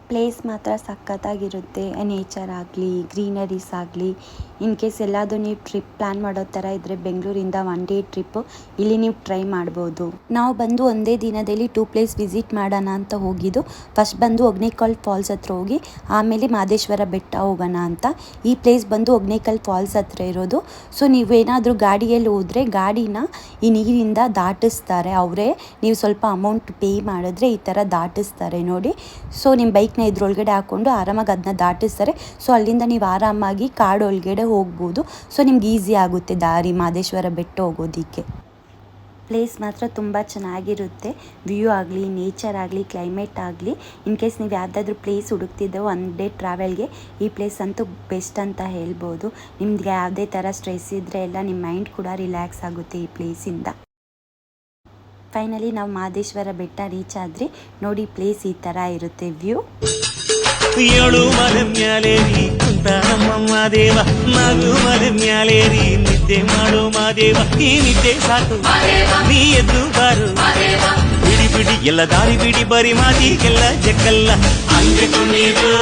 Place ಮಾತ್ರ ಸಖತ್ತಾಗಿರುತ್ತೆ. Nature ಆಗಲಿ, greeneries ಆಗಲಿ. ಇನ್ ಕೇಸ್ ಎಲ್ಲಾದರೂ ನೀವು ಟ್ರಿಪ್ ಪ್ಲ್ಯಾನ್ ಮಾಡೋ ಥರ ಇದ್ದರೆ ಬೆಂಗಳೂರಿಂದ 1 ಡೇ ಟ್ರಿಪ್ಪು ಇಲ್ಲಿ ನೀವು ಟ್ರೈ ಮಾಡ್ಬೋದು. ನಾವು ಬಂದು ಒಂದೇ ದಿನದಲ್ಲಿ 2 ಪ್ಲೇಸ್ ವಿಸಿಟ್ ಮಾಡೋಣ ಅಂತ ಹೋಗಿದ್ದು. ಫಸ್ಟ್ ಬಂದು ಹೊಗೇನಕಲ್ ಫಾಲ್ಸ್ ಹತ್ರ ಹೋಗಿ ಆಮೇಲೆ ಮಹದೇಶ್ವರ ಬೆಟ್ಟ ಹೋಗೋಣ ಅಂತ. ಈ ಪ್ಲೇಸ್ ಬಂದು ಹೊಗೇನಕಲ್ ಫಾಲ್ಸ್ ಹತ್ರ ಇರೋದು. ಸೊ ನೀವೇನಾದರೂ ಗಾಡಿಯಲ್ಲಿ ಹೋದರೆ ಗಾಡಿನ ಈ ನೀರಿಂದ ದಾಟಿಸ್ತಾರೆ ಅವರೇ. ನೀವು ಸ್ವಲ್ಪ ಅಮೌಂಟ್ ಪೇ ಮಾಡಿದ್ರೆ ಈ ಥರ ದಾಟಿಸ್ತಾರೆ ನೋಡಿ. ಸೊ ನಿಮ್ಮ ಬೈಕ್ನ ಇದ್ರೊಳಗಡೆ ಹಾಕ್ಕೊಂಡು ಆರಾಮಾಗಿ ಅದನ್ನ ದಾಟಿಸ್ತಾರೆ. ಸೊ ಅಲ್ಲಿಂದ ನೀವು ಆರಾಮಾಗಿ ಕಾಡೊಳಗಡೆ ಹೋಗ್ಬೋದು. ಸೊ ನಿಮ್ಗೆ ಈಸಿ ಆಗುತ್ತೆ ದಾರಿ ಮಹದೇಶ್ವರ ಬೆಟ್ಟ ಹೋಗೋದಕ್ಕೆ. ಪ್ಲೇಸ್ ಮಾತ್ರ ತುಂಬ ಚೆನ್ನಾಗಿರುತ್ತೆ. ವ್ಯೂ ಆಗಲಿ, ನೇಚರ್ ಆಗಲಿ, ಕ್ಲೈಮೇಟ್ ಆಗಲಿ. ಇನ್ ಕೇಸ್ ನೀವು ಯಾವುದಾದ್ರೂ ಪ್ಲೇಸ್ ಹುಡುಕ್ತಿದ್ದೆ 1 ಡೇ ಟ್ರಾವೆಲ್ಗೆ ಈ ಪ್ಲೇಸ್ ಅಂತೂ ಬೆಸ್ಟ್ ಅಂತ ಹೇಳ್ಬೋದು. ನಿಮ್ಗೆ ಯಾವುದೇ ಥರ ಸ್ಟ್ರೆಸ್ ಇದ್ದರೆ ಎಲ್ಲ ನಿಮ್ಮ ಮೈಂಡ್ ಕೂಡ ರಿಲ್ಯಾಕ್ಸ್ ಆಗುತ್ತೆ ಈ ಪ್ಲೇಸಿಂದ. ಫೈನಲಿ ನಾವು ಮಹದೇಶ್ವರ ಬೆಟ್ಟ ರೀಚ್ ಆದ್ರಿ. ನೋಡಿ ಪ್ಲೇಸ್ ಈ ಥರ ಇರುತ್ತೆ ವ್ಯೂ. ಏಳು ಮಲೆ ಮ್ಯಾಲೇರಿ ಕುಂತ ನಮ್ಮ ಮಾದೇವ, ನಾಗು ಮಲೆ ಮ್ಯಾಲೇರಿ ನಿದ್ದೆ ಮಾಡು ಮಾದೇವ. ಈ ನಿದ್ದೆ ಸಾಕು ನೀ ಎದ್ದು ಬಾರು, ಬಿಡಿ ಬಿಡಿ ಎಲ್ಲ ದಾರಿ ಬಿಡಿ, ಬರಿ ಮಾತಿಗೆಲ್ಲ ಜಕ್ಕಲ್ಲ. ಅಂಜಕು ನೀರು